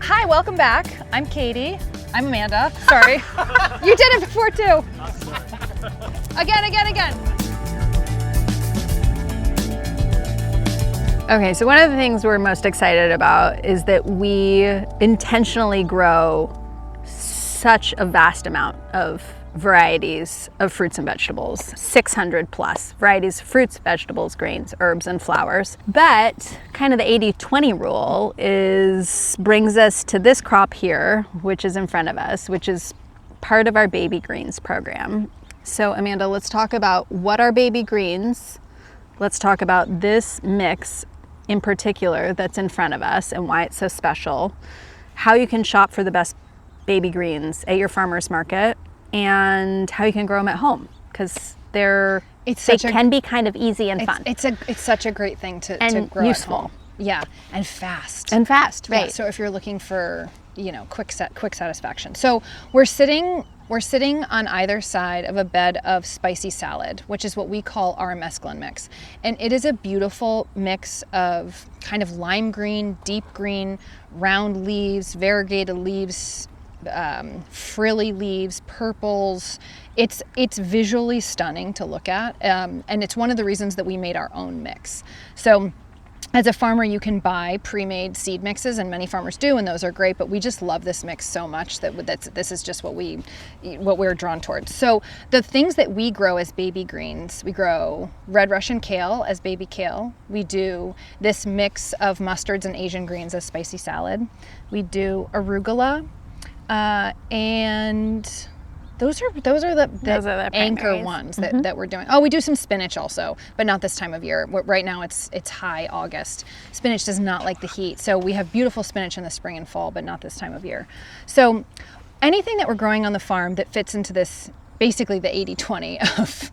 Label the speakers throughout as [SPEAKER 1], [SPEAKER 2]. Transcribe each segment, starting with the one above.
[SPEAKER 1] Hi, welcome back. I'm Katie. I'm Amanda. Sorry. You did it before too. Again. Okay, so one of the things we're most excited about is that we intentionally grow such a vast amount of varieties of fruits and vegetables, 600 plus varieties of fruits, vegetables, grains, herbs, and flowers. But kind of the 80-20 rule brings us to this crop here, which is in front of us, which is part of our baby greens program. So Amanda, let's talk about what are baby greens. Let's talk about this mix in particular that's in front of us and why it's so special, how you can shop for the best baby greens at your farmer's market, and how you can grow them at home, because they can be kind of easy and fun.
[SPEAKER 2] It's such a great thing to grow
[SPEAKER 1] useful
[SPEAKER 2] at home. Yeah, and fast.
[SPEAKER 1] Right.
[SPEAKER 2] Yeah, so if you're looking for, quick satisfaction. So we're sitting on either side of a bed of spicy salad, which is what we call our mesclun mix. And it is a beautiful mix of kind of lime green, deep green, round leaves, variegated leaves, frilly leaves, purples. It's visually stunning to look at, and it's one of the reasons that we made our own mix. So as a farmer, you can buy pre-made seed mixes, and many farmers do, and those are great, but we just love this mix so much that this is just what we're drawn towards. So the things that we grow as baby greens, we grow red Russian kale as baby kale. We do this mix of mustards and Asian greens as spicy salad. We do arugula, and those are the anchor ones that we're doing. Oh, we do some spinach also, but not this time of year. Right now it's high August. Spinach does not like the heat, so we have beautiful spinach in the spring and fall, but not this time of year. So anything that we're growing on the farm that fits into this, basically the 80-20 of,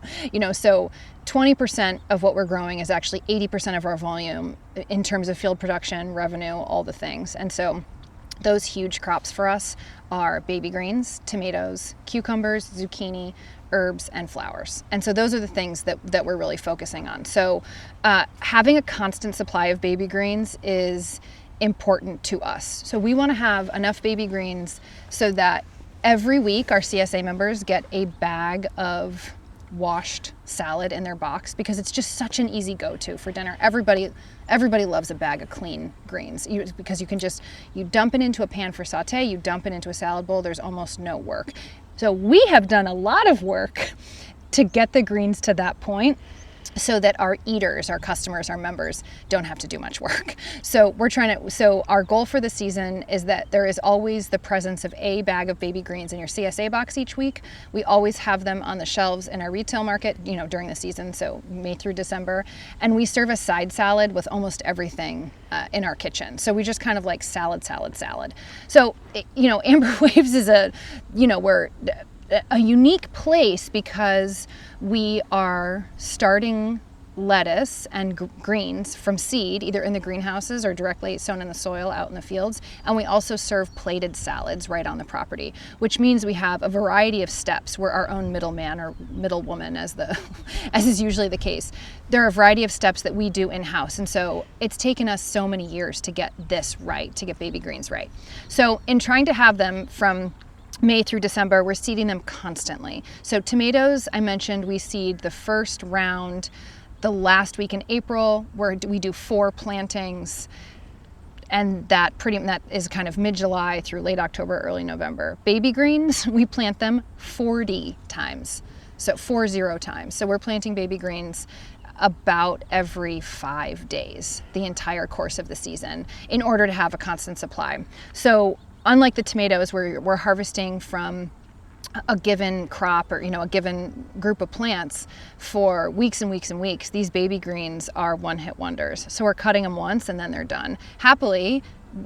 [SPEAKER 2] so 20% of what we're growing is actually 80% of our volume in terms of field production, revenue, all the things. And so those huge crops for us are baby greens, tomatoes, cucumbers, zucchini, herbs, and flowers. And so those are the things that we're really focusing on. So having a constant supply of baby greens is important to us. So we want to have enough baby greens so that every week our CSA members get a bag of washed salad in their box, because it's just such an easy go-to for dinner. Everybody loves a bag of clean greens, because you dump it into a pan for saute, you dump it into a salad bowl, there's almost no work. So we have done a lot of work to get the greens to that point, so that our eaters, our customers, our members don't have to do much work. So our goal for the season is that there is always the presence of a bag of baby greens in your CSA box each week. We always have them on the shelves in our retail market, during the season, so May through December. And we serve a side salad with almost everything in our kitchen. So we just kind of like salad. So, Amber Waves is we're a unique place because we are starting lettuce and greens from seed, either in the greenhouses or directly sown in the soil out in the fields. And we also serve plated salads right on the property, which means we have a variety of steps. We're our own middleman or middlewoman, as is usually the case. There are a variety of steps that we do in-house. And so it's taken us so many years to get this right, to get baby greens right. So in trying to have them from May through December, we're seeding them constantly. So tomatoes, I mentioned, we seed the first round the last week in April, where we do 4 plantings, and that is kind of mid-July through late October, early November. Baby greens, we plant them 40 times, so 40 times. So we're planting baby greens about every 5 days, the entire course of the season, in order to have a constant supply. So unlike the tomatoes, where we're harvesting from a given crop or a given group of plants for weeks and weeks and weeks, these baby greens are one-hit wonders. So we're cutting them once and then they're done. Happily,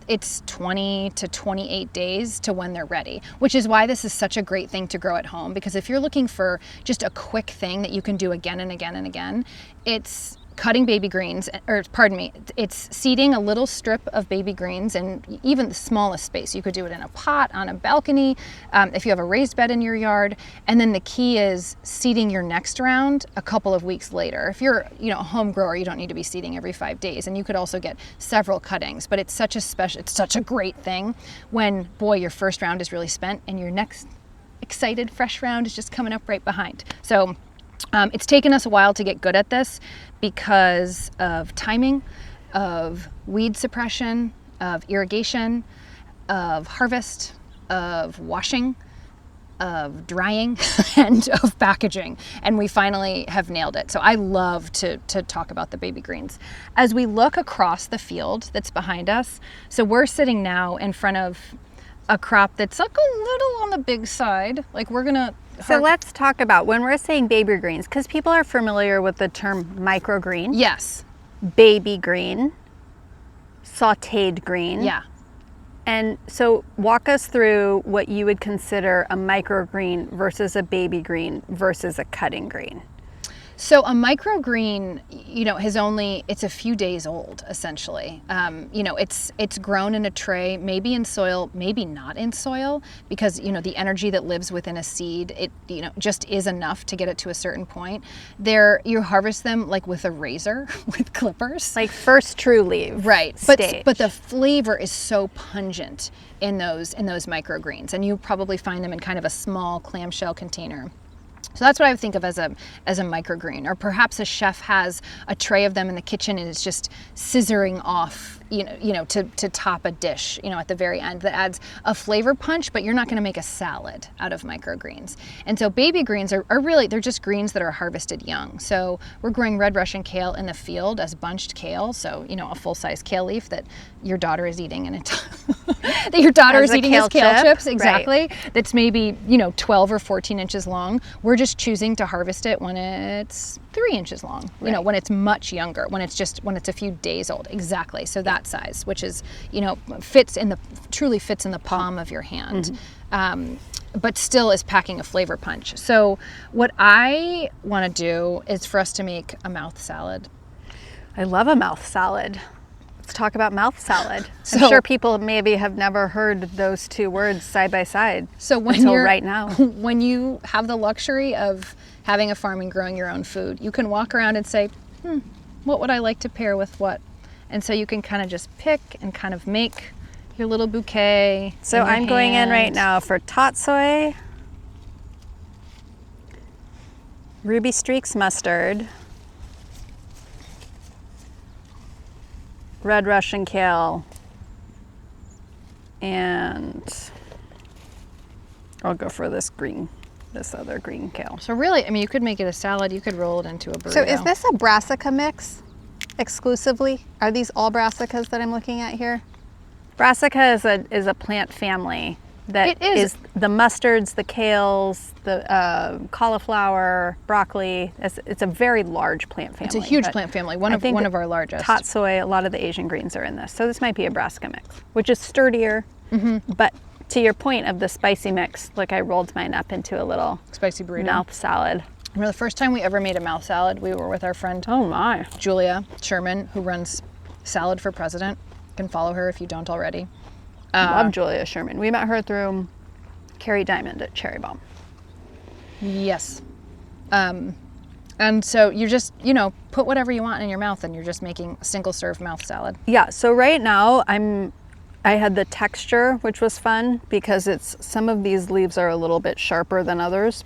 [SPEAKER 2] it's 20 to 28 days to when they're ready, which is why this is such a great thing to grow at home, because if you're looking for just a quick thing that you can do again and again and again, it's cutting baby greens, or pardon me, it's seeding a little strip of baby greens in even the smallest space. You could do it in a pot, on a balcony, if you have a raised bed in your yard. And then the key is seeding your next round a couple of weeks later. If you're, a home grower, you don't need to be seeding every 5 days, and you could also get several cuttings. But it's such a great thing when, boy, your first round is really spent and your next excited fresh round is just coming up right behind. So it's taken us a while to get good at this because of timing, of weed suppression, of irrigation, of harvest, of washing, of drying, and of packaging. And we finally have nailed it. So I love to talk about the baby greens. As we look across the field that's behind us, so we're sitting now in front of a crop that's like a little on the big side. Like we're gonna...
[SPEAKER 1] So let's talk about when we're saying baby greens, because people are familiar with the term microgreen.
[SPEAKER 2] Yes.
[SPEAKER 1] Baby green, sauteed green.
[SPEAKER 2] Yeah.
[SPEAKER 1] And so walk us through what you would consider a microgreen versus a baby green versus a cutting green.
[SPEAKER 2] So a microgreen, it's a few days old, essentially. It's grown in a tray, maybe in soil, maybe not in soil, because, the energy that lives within a seed, it, just is enough to get it to a certain point. You harvest them like with a razor, with clippers.
[SPEAKER 1] Like first true leaf.
[SPEAKER 2] Right.
[SPEAKER 1] Stage.
[SPEAKER 2] But the flavor is so pungent in those microgreens, and you probably find them in kind of a small clamshell container. So that's what I would think of as a microgreen. Or perhaps a chef has a tray of them in the kitchen and it's just scissoring off, to top a dish, at the very end. That adds a flavor punch, but you're not going to make a salad out of microgreens. And so baby greens are really, they're just greens that are harvested young. So we're growing red Russian kale in the field as bunched kale. So, a full-size kale leaf that your daughter is eating that your daughter is eating as kale chips. Exactly. Right. That's maybe, 12 or 14 inches long. We're just choosing to harvest it when it's 3 inches long,
[SPEAKER 1] right.
[SPEAKER 2] When it's much younger, when it's a few days old. Exactly. So that size, which is, truly fits in the palm of your hand. Mm-hmm. But still is packing a flavor punch. So what I want to do is for us to make a mouth salad.
[SPEAKER 1] I love a mouth salad. Let's talk about mouth salad. I'm sure people maybe have never heard those two words side by side until right now.
[SPEAKER 2] When you have the luxury of having a farm and growing your own food, you can walk around and say, what would I like to pair with what? And so you can kind of just pick and kind of make your little bouquet.
[SPEAKER 1] So I'm going in right now for tatsoi, Ruby Streaks mustard, red Russian kale, and I'll go for this other green kale.
[SPEAKER 2] So really, you could make it a salad. You could roll it into a burrito.
[SPEAKER 1] So is this a brassica mix exclusively? Are these all brassicas that I'm looking at here? Brassica is a plant family that is the mustards, the kales, the cauliflower, broccoli. It's a very large plant family.
[SPEAKER 2] It's a huge plant family, one of our largest.
[SPEAKER 1] Tatsoi, a lot of the Asian greens are in this. So this might be a brassica mix, which is sturdier. Mm-hmm. But to your point of the spicy mix, like I rolled mine up into a little
[SPEAKER 2] spicy burrito
[SPEAKER 1] mouth salad.
[SPEAKER 2] The first time we ever made a mouth salad, we were with our friend Julia Sherman, who runs Salad for President. You can follow her if you don't already.
[SPEAKER 1] Love Julia Sherman. We met her through Carrie Diamond at Cherry Bomb.
[SPEAKER 2] Yes. And so you just, put whatever you want in your mouth and you're just making a single serve mouth salad.
[SPEAKER 1] Yeah, so right now I had the texture, which was fun because some of these leaves are a little bit sharper than others.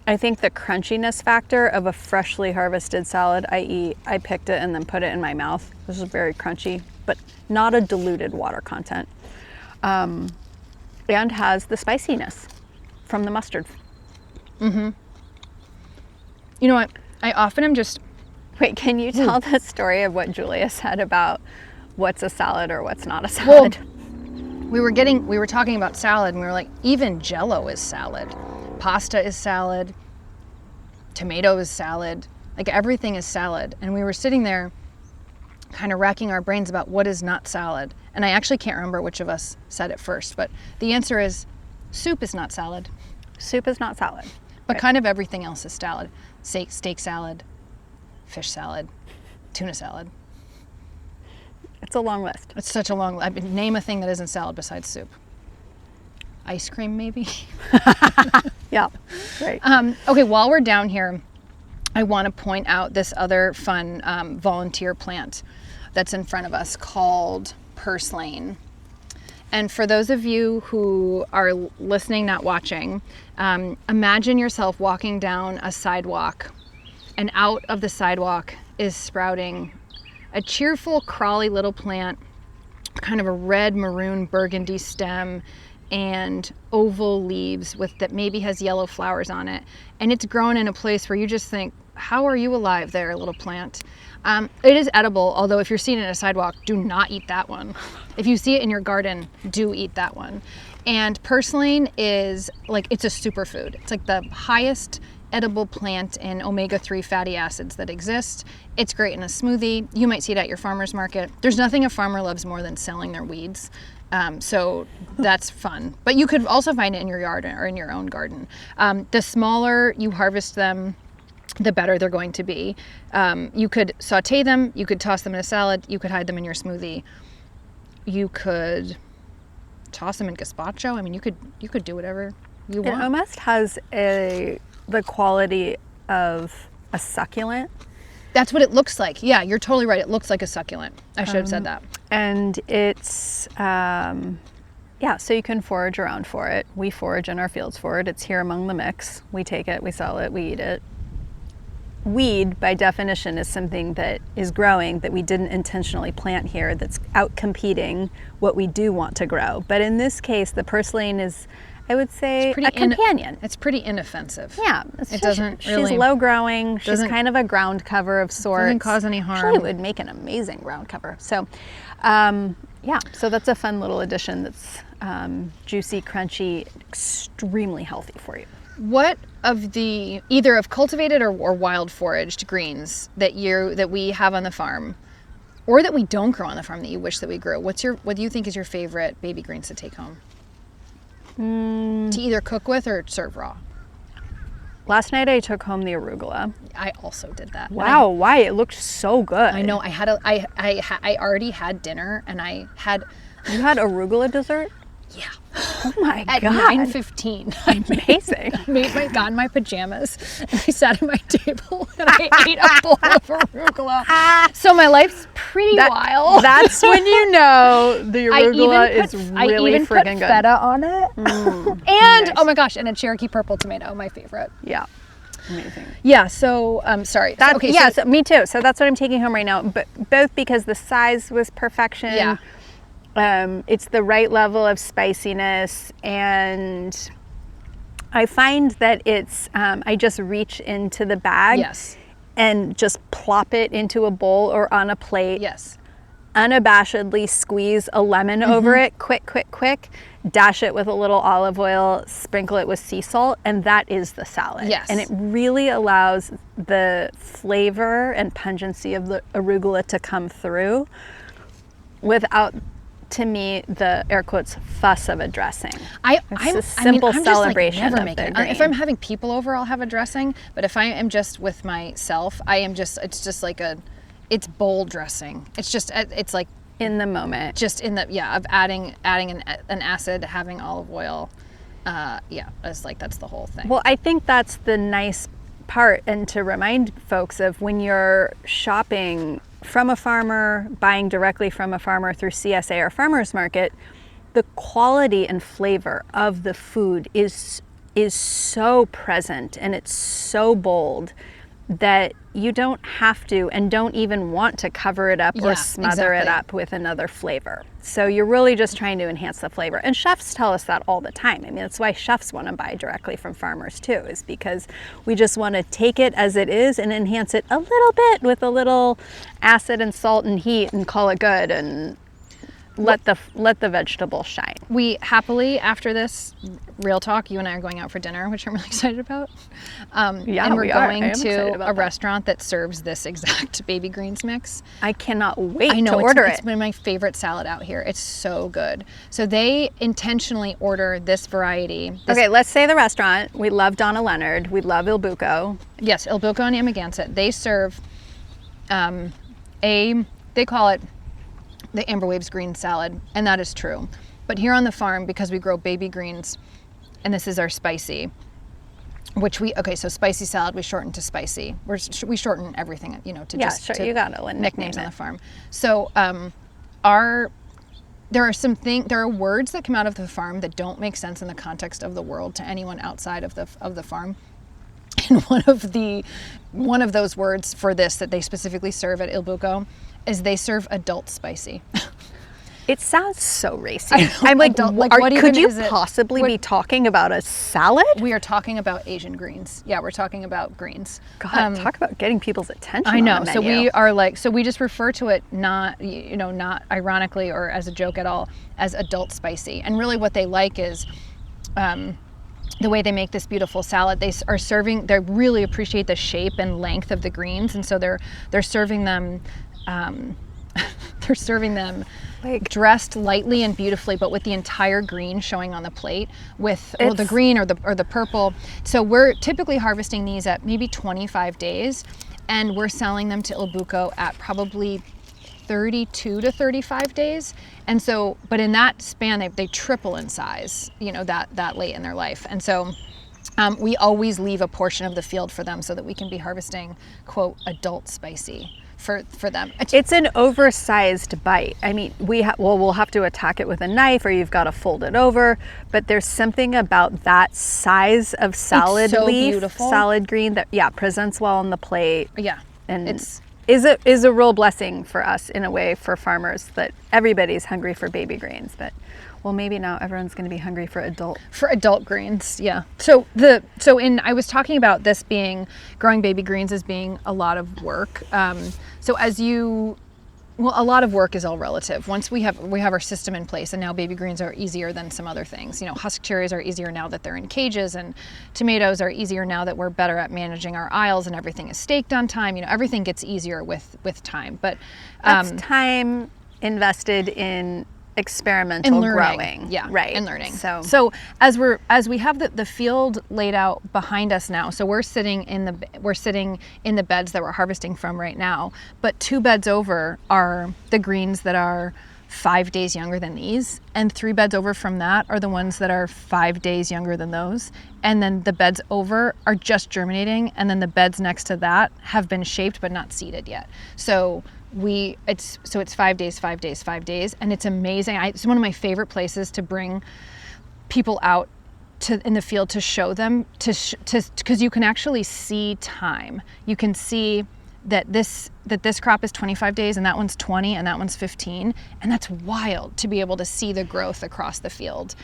[SPEAKER 1] I think the crunchiness factor of a freshly harvested salad, i.e. I picked it and then put it in my mouth. This is very crunchy, but not a diluted water content. And has the spiciness from the mustard.
[SPEAKER 2] Mm-hmm. You know what? I often am just...
[SPEAKER 1] Wait, can you tell the story of what Julia said about what's a salad or what's not a salad?
[SPEAKER 2] Well, we were talking about salad and we were like, even Jell-O is salad. Pasta is salad, tomato is salad, like everything is salad. And we were sitting there kind of racking our brains about what is not salad. And I actually can't remember which of us said it first, but the answer is soup is not salad.
[SPEAKER 1] Soup is not salad.
[SPEAKER 2] But kind of everything else is salad. Steak salad, fish salad, tuna salad.
[SPEAKER 1] It's a long list.
[SPEAKER 2] It's such a long list. Name a thing that isn't salad besides soup. Ice cream, maybe?
[SPEAKER 1] Yeah, right.
[SPEAKER 2] Okay, while we're down here, I want to point out this other fun volunteer plant that's in front of us called Purslane. And for those of you who are listening, not watching, imagine yourself walking down a sidewalk, and out of the sidewalk is sprouting a cheerful, crawly little plant, kind of a red, maroon, burgundy stem, and oval leaves that maybe has yellow flowers on it. And it's grown in a place where you just think, how are you alive there, little plant? It is edible, although if you're seeing it in a sidewalk, do not eat that one. If you see it in your garden, do eat that one. And purslane is like, it's a superfood. It's like the highest edible plant in omega-3 fatty acids that exist. It's great in a smoothie. You might see it at your farmer's market. There's nothing a farmer loves more than selling their weeds. So that's fun. But you could also find it in your yard or in your own garden. The smaller you harvest them, the better they're going to be. You could saute them, you could toss them in a salad, you could hide them in your smoothie. You could toss them in gazpacho. I mean, you could do whatever you want.
[SPEAKER 1] It almost has the quality of a succulent.
[SPEAKER 2] That's what it looks like. Yeah, you're totally right. It looks like a succulent. I should have said that.
[SPEAKER 1] And it's, yeah, so you can forage around for it. We forage in our fields for it. It's here among the mix. We take it, we sell it, we eat it. Weed, by definition, is something that is growing that we didn't intentionally plant here, that's out competing what we do want to grow. But in this case, the purslane is, I would say, a companion.
[SPEAKER 2] It's pretty inoffensive.
[SPEAKER 1] Yeah.
[SPEAKER 2] It doesn't really...
[SPEAKER 1] She's low growing. She's kind of a ground cover of sorts.
[SPEAKER 2] Doesn't cause any harm.
[SPEAKER 1] Actually, it would make an amazing ground cover. So, yeah. So that's a fun little addition that's juicy, crunchy, extremely healthy for you.
[SPEAKER 2] What of the either of cultivated or wild foraged greens that we have on the farm, or that we don't grow on the farm that you wish that we grew? What do you think is your favorite baby greens to take home? To either cook with or serve raw?
[SPEAKER 1] Last night I took home the arugula.
[SPEAKER 2] I also did that.
[SPEAKER 1] Wow, why? It looked so good.
[SPEAKER 2] I know. I already had dinner, and I had.
[SPEAKER 1] You had arugula dessert?
[SPEAKER 2] Yeah.
[SPEAKER 1] Oh my
[SPEAKER 2] At
[SPEAKER 1] God.
[SPEAKER 2] 9:15.
[SPEAKER 1] Amazing.
[SPEAKER 2] Got in my pajamas, and I sat at my table, and I ate a bowl of arugula. So my life's pretty wild.
[SPEAKER 1] That's when you know the arugula is really freaking good.
[SPEAKER 2] I even put feta on it. And, nice. Oh my gosh, and a Cherokee purple tomato, my favorite.
[SPEAKER 1] Yeah. Amazing.
[SPEAKER 2] Yeah, so, sorry.
[SPEAKER 1] Okay, yeah, so me too. So that's what I'm taking home right now, but both because the size was perfection.
[SPEAKER 2] Yeah.
[SPEAKER 1] It's the right level of spiciness, and I find that it's, I just reach into the bag.
[SPEAKER 2] Yes.
[SPEAKER 1] And just plop it into a bowl or on a plate.
[SPEAKER 2] Yes.
[SPEAKER 1] Unabashedly squeeze a lemon over it, quick, dash it with a little olive oil, sprinkle it with sea salt, and that is the salad.
[SPEAKER 2] Yes.
[SPEAKER 1] And it really allows the flavor and pungency of the arugula to come through without, to me, the air quotes fuss of a dressing. It's a simple celebration.
[SPEAKER 2] Never
[SPEAKER 1] of
[SPEAKER 2] make
[SPEAKER 1] the
[SPEAKER 2] it.
[SPEAKER 1] grain.
[SPEAKER 2] If I'm having people over, I'll have a dressing. But if I am just with myself, it's just like it's bowl dressing. It's just, it's like
[SPEAKER 1] in the moment.
[SPEAKER 2] Just in the, of adding an acid, having olive oil. That's the whole thing.
[SPEAKER 1] Well, I think that's the nice part, and to remind folks of when you're shopping from a farmer, buying directly from a farmer through CSA or farmer's market, the quality and flavor of the food is so present, and it's so bold that you don't have to and don't even want to cover it up or smother it up with another flavor. So you're really just trying to enhance the flavor. And chefs tell us that all the time. I mean, that's why chefs want to buy directly from farmers too, is because we just want to take it as it is and enhance it a little bit with a little acid and salt and heat and call it good, and let the vegetable shine.
[SPEAKER 2] We happily, after this real talk, you and I are going out for dinner, which I'm really excited about. And we're going to a restaurant that serves this exact baby greens mix.
[SPEAKER 1] I cannot wait to order it.
[SPEAKER 2] It's been my favorite salad out here. It's so good. So they intentionally order this variety.
[SPEAKER 1] Okay, let's say the restaurant. We love Donna Leonard. We love Il Buco.
[SPEAKER 2] Yes, Il Buco and Amagansett. They serve They call it the Amber Waves green salad, and that is true. But here on the farm, because we grow baby greens, and this is our spicy, so spicy salad, we shorten to spicy. We shorten everything, you know, to
[SPEAKER 1] you gotta
[SPEAKER 2] nicknames on the farm. So there are words that come out of the farm that don't make sense in the context of the world to anyone outside of the farm. And one of those words for this that they specifically serve at Il Buco is they serve adult spicy.
[SPEAKER 1] It sounds so racy. I'm like, could you possibly be talking about a salad?
[SPEAKER 2] We are talking about Asian greens. Yeah, we're talking about greens.
[SPEAKER 1] God, talk about getting people's attention.
[SPEAKER 2] I know.
[SPEAKER 1] On the
[SPEAKER 2] so
[SPEAKER 1] menu.
[SPEAKER 2] we just refer to it not ironically or as a joke at all as adult spicy. And really what they like is the way they make this beautiful salad. They really appreciate the shape and length of the greens, and so they're serving them like dressed lightly and beautifully, but with the entire green showing on the plate with the green or the purple. So we're typically harvesting these at maybe 25 days, and we're selling them to Il Buco at probably 32 to 35 days. And so, but in that span, they triple in size, you know, that late in their life. And so we always leave a portion of the field for them so that we can be harvesting, quote, adult spicy for them.
[SPEAKER 1] It's an oversized bite. I mean, we'll have to attack it with a knife, or you've got to fold it over, but there's something about that size of salad salad green that presents well on the plate.
[SPEAKER 2] Yeah.
[SPEAKER 1] And is a real blessing for us in a way, for farmers, that everybody's hungry for baby greens, but well, maybe now everyone's going to be hungry for adult greens. Yeah. I was talking about this growing baby greens as being a lot of work. A lot of work is all relative. Once we have our system in place, and now baby greens are easier than some other things. You know, husk cherries are easier now that they're in cages, and tomatoes are easier now that we're better at managing our aisles, and everything is staked on time. You know, everything gets easier with time. But that's time invested in experimental growing.
[SPEAKER 2] Yeah,
[SPEAKER 1] right.
[SPEAKER 2] And learning. So as we have the field laid out behind us now, so we're sitting in the beds that we're harvesting from right now, but 2 beds over are the greens that are 5 days younger than these, and 3 beds over from that are the ones that are 5 days younger than those, and then the beds over are just germinating, and then the beds next to that have been shaped but not seeded yet. So it's 5 days, 5 days, 5 days, and it's amazing. It's one of my favorite places to bring people out in the field to show them, because you can actually see time. You can see that this crop is 25 days, and that one's 20, and that one's 15, and that's wild to be able to see the growth across the field.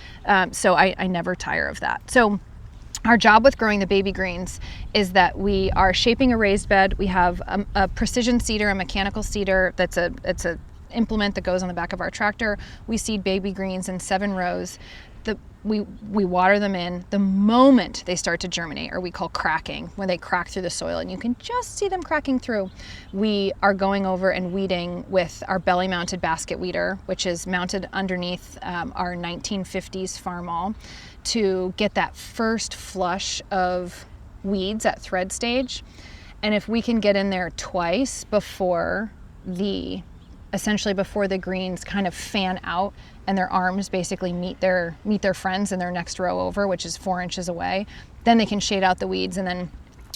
[SPEAKER 2] So I never tire of that. So our job with growing the baby greens is that we are shaping a raised bed. We have a precision seeder, a mechanical seeder. It's a implement that goes on the back of our tractor. We seed baby greens in 7 rows. We water them in. The moment they start to germinate, or we call cracking, when they crack through the soil, and you can just see them cracking through, we are going over and weeding with our belly-mounted basket weeder, which is mounted underneath our 1950s farm awl, to get that first flush of weeds at thread stage. And if we can get in there twice before the greens kind of fan out and their arms basically meet their friends in their next row over, which is 4 inches away, then they can shade out the weeds, and then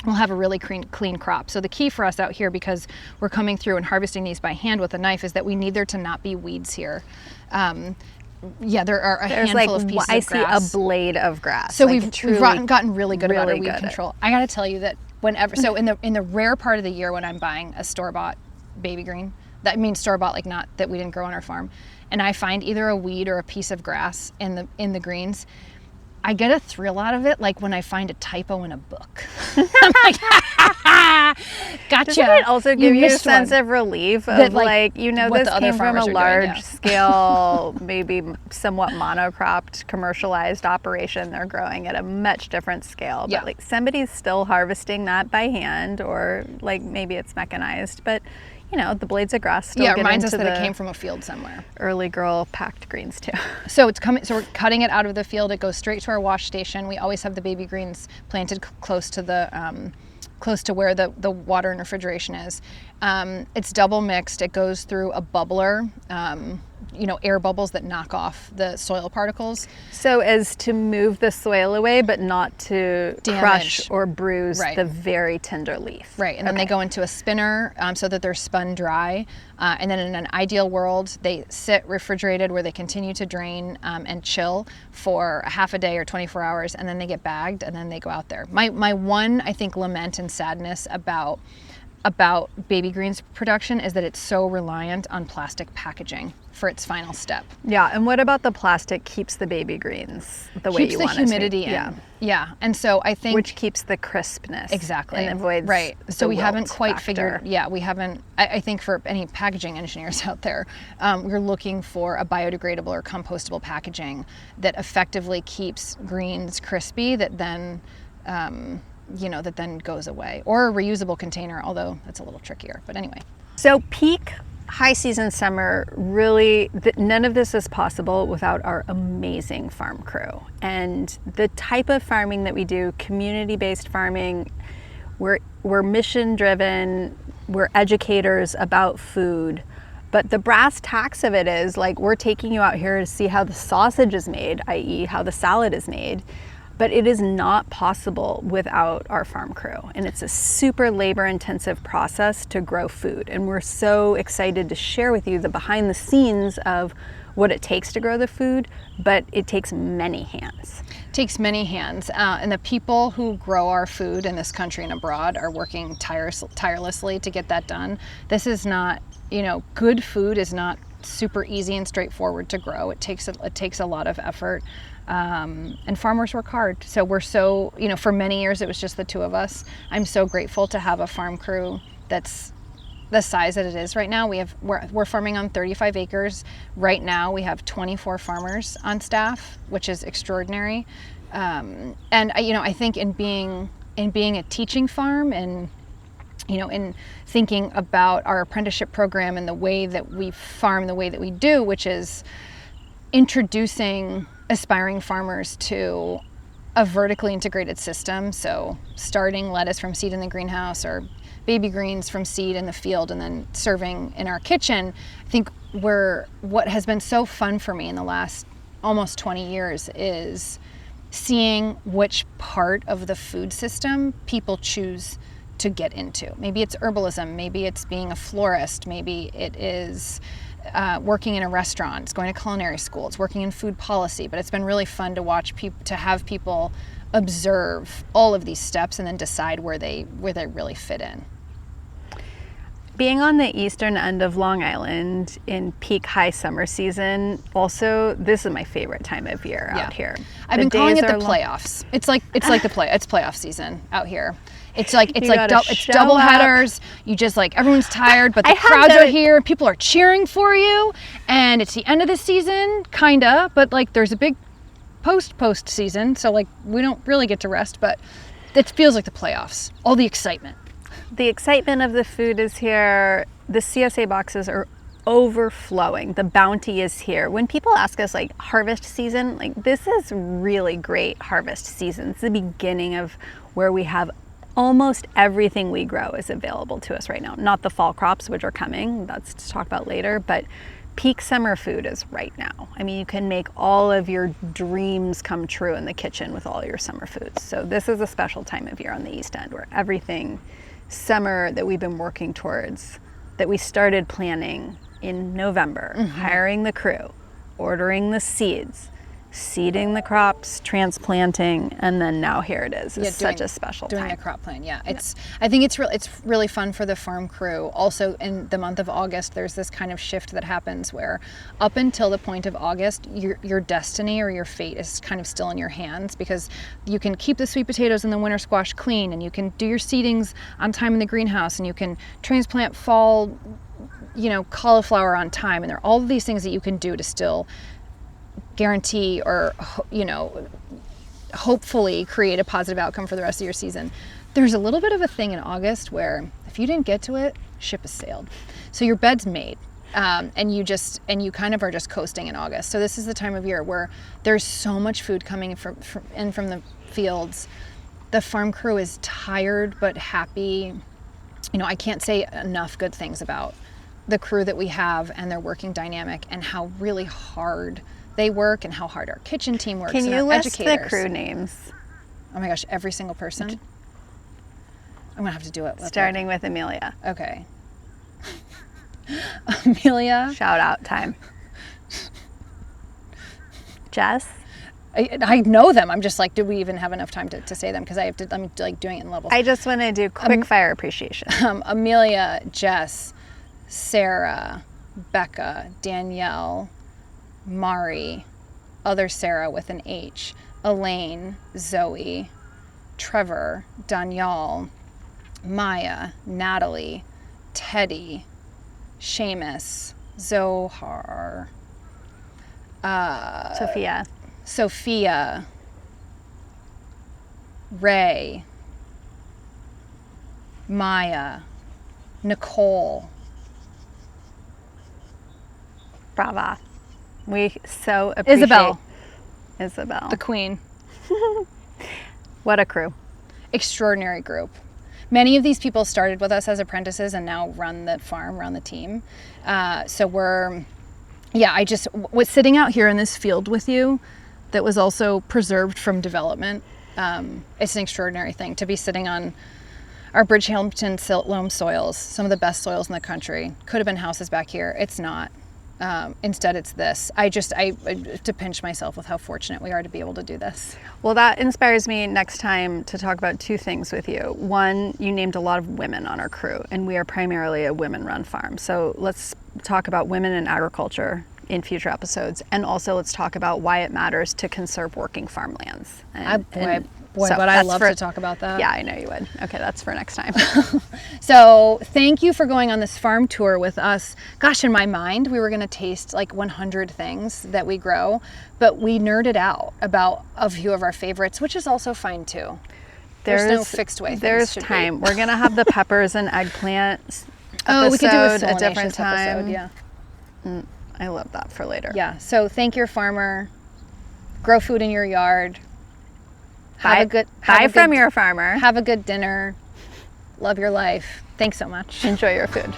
[SPEAKER 2] we'll have a really clean crop. So the key for us out here, because we're coming through and harvesting these by hand with a knife, is that we need there to not be weeds here. There are a handful of pieces of grass.
[SPEAKER 1] I see a blade of grass.
[SPEAKER 2] So we've gotten really good about our weed control. I got to tell you that in the rare part of the year when I'm buying a store-bought baby green, that means store-bought, like not that we didn't grow on our farm, and I find either a weed or a piece of grass in the greens, I get a thrill out of it, like when I find a typo in a book. I'm like, gotcha.
[SPEAKER 1] Doesn't it also give you a sense of relief of this came from a large scale, maybe somewhat monocropped, commercialized operation. They're growing at a much different scale, but like somebody's still harvesting that by hand, or like maybe it's mechanized, but you know, the blades of grass still
[SPEAKER 2] it reminds us that it came from a field somewhere.
[SPEAKER 1] Early girl packed greens too.
[SPEAKER 2] So we're cutting it out of the field. It goes straight to our wash station. We always have the baby greens planted close to the close to where the water and refrigeration is. It's double mixed. It goes through a bubbler, air bubbles that knock off the soil particles.
[SPEAKER 1] So as to move the soil away, but not to crush or bruise the very tender leaf.
[SPEAKER 2] Right, and then they go into a spinner so that they're spun dry. And then in an ideal world, they sit refrigerated where they continue to drain and chill for a half a day or 24 hours, and then they get bagged, and then they go out there. My one, I think, lament and sadness about baby greens production is that it's so reliant on plastic packaging for its final step.
[SPEAKER 1] Yeah, and what about the plastic keeps the baby greens the way you want it to?
[SPEAKER 2] Keeps the humidity in. Yeah, and so I think...
[SPEAKER 1] Which keeps the crispness.
[SPEAKER 2] Exactly.
[SPEAKER 1] And avoids
[SPEAKER 2] So we haven't quite
[SPEAKER 1] factor.
[SPEAKER 2] we haven't, I think for any packaging engineers out there, we're looking for a biodegradable or compostable packaging that effectively keeps greens crispy that then... that then goes away, or a reusable container, although that's a little trickier, but anyway.
[SPEAKER 1] So peak, high season, summer, really, none of this is possible without our amazing farm crew. And the type of farming that we do, community-based farming, we're mission-driven, we're educators about food, but the brass tacks of it is, like, we're taking you out here to see how the sausage is made, i.e. how the salad is made. But it is not possible without our farm crew. And it's a super labor-intensive process to grow food. And we're so excited to share with you the behind the scenes of what it takes to grow the food, but it takes many hands.
[SPEAKER 2] It takes many hands. And the people who grow our food in this country and abroad are working tirelessly to get that done. This is not, good food is not super easy and straightforward to grow. It takes a lot of effort. And farmers work hard. So we're so, for many years it was just the two of us. I'm so grateful to have a farm crew that's the size that it is right now. We're farming on 35 acres. Right now we have 24 farmers on staff, which is extraordinary. And I think in being a teaching farm and in thinking about our apprenticeship program and the way that we farm the way that we do, which is introducing aspiring farmers to a vertically integrated system. So starting lettuce from seed in the greenhouse or baby greens from seed in the field and then serving in our kitchen. I think what has been so fun for me in the last almost 20 years is seeing which part of the food system people choose to get into. Maybe it's herbalism, maybe it's being a florist, maybe it is working in a restaurant, it's going to culinary school, it's working in food policy, but it's been really fun to watch to have people observe all of these steps and then decide where they really fit in.
[SPEAKER 1] Being on the eastern end of Long Island in peak high summer season, also, this is my favorite time of year out here.
[SPEAKER 2] I've been calling it the playoffs. It's playoff season out here. It's double headers. You just everyone's tired, but the crowds are here. People are cheering for you, and it's the end of the season, kinda. But there's a big post season, so we don't really get to rest. But it feels like the playoffs. All the excitement.
[SPEAKER 1] The excitement of the food is here. The CSA boxes are overflowing. The bounty is here. When people ask us harvest season, this is really great harvest season. It's the beginning of where we have almost everything we grow is available to us right now. Not the fall crops, which are coming. That's to talk about later, but peak summer food is right now. I mean, you can make all of your dreams come true in the kitchen with all your summer foods. So this is a special time of year on the East End where everything summer that we've been working towards, that we started planning in November, hiring the crew, ordering the seeds, seeding the crops, transplanting, and then now here it is. It's such a special time.
[SPEAKER 2] Doing a crop plan, I think it's really fun for the farm crew. Also, in the month of August, there's this kind of shift that happens where up until the point of August, your destiny or your fate is kind of still in your hands, because you can keep the sweet potatoes and the winter squash clean, and you can do your seedings on time in the greenhouse, and you can transplant fall, cauliflower on time, and there are all of these things that you can do to still guarantee or hopefully create a positive outcome for the rest of your season. There's a little bit of a thing in August where if you didn't get to it, ship has sailed. So your bed's made, and you kind of are just coasting in August. So this is the time of year where there's so much food coming in from the fields, the farm crew is tired but happy. You know, I can't say enough good things about the crew that we have and their working dynamic and how really hard they work and how hard our kitchen team works.
[SPEAKER 1] Can
[SPEAKER 2] and
[SPEAKER 1] you
[SPEAKER 2] our
[SPEAKER 1] list
[SPEAKER 2] educators.
[SPEAKER 1] the crew names?
[SPEAKER 2] Oh my gosh, every single person? I'm gonna have to do it.
[SPEAKER 1] Starting with Amelia.
[SPEAKER 2] Okay. Amelia.
[SPEAKER 1] Shout out time. Jess.
[SPEAKER 2] I know them. I'm just like, do we even have enough time to say them? Because I'm like doing it in levels.
[SPEAKER 1] I just want to do quick fire appreciation.
[SPEAKER 2] Amelia, Jess, Sarah, Becca, Danielle, Mari, other Sarah with an H, Elaine, Zoe, Trevor, Danielle, Maya, Natalie, Teddy, Seamus, Zohar, Sophia, Ray, Maya, Nicole.
[SPEAKER 1] Brava. We so appreciate Isabel.
[SPEAKER 2] The queen.
[SPEAKER 1] What a crew.
[SPEAKER 2] Extraordinary group. Many of these people started with us as apprentices and now run the farm, run the team. So I just was sitting out here in this field with you that was also preserved from development. It's an extraordinary thing to be sitting on our Bridgehampton silt loam soils, some of the best soils in the country. Could have been houses back here. It's not. Instead, it's this. I have to pinch myself with how fortunate we are to be able to do this.
[SPEAKER 1] Well, that inspires me next time to talk about two things with you. One, you named a lot of women on our crew, and we are primarily a women-run farm. So let's talk about women in agriculture in future episodes, and also let's talk about why it matters to conserve working farmlands.
[SPEAKER 2] But I love to talk about that.
[SPEAKER 1] Yeah, I know you would. Okay, that's for next time.
[SPEAKER 2] So thank you for going on this farm tour with us. Gosh, in my mind, we were going to taste like 100 things that we grow, but we nerded out about a few of our favorites, which is also fine too. There's no fixed way.
[SPEAKER 1] There's time. We're going to have the peppers and eggplants
[SPEAKER 2] we could do a
[SPEAKER 1] different time.
[SPEAKER 2] Episode, yeah.
[SPEAKER 1] I love that for later.
[SPEAKER 2] Yeah. So thank your farmer. Grow food in your yard. Buy
[SPEAKER 1] from your farmer.
[SPEAKER 2] Have a good dinner. Love your life. Thanks so much.
[SPEAKER 1] Enjoy your food.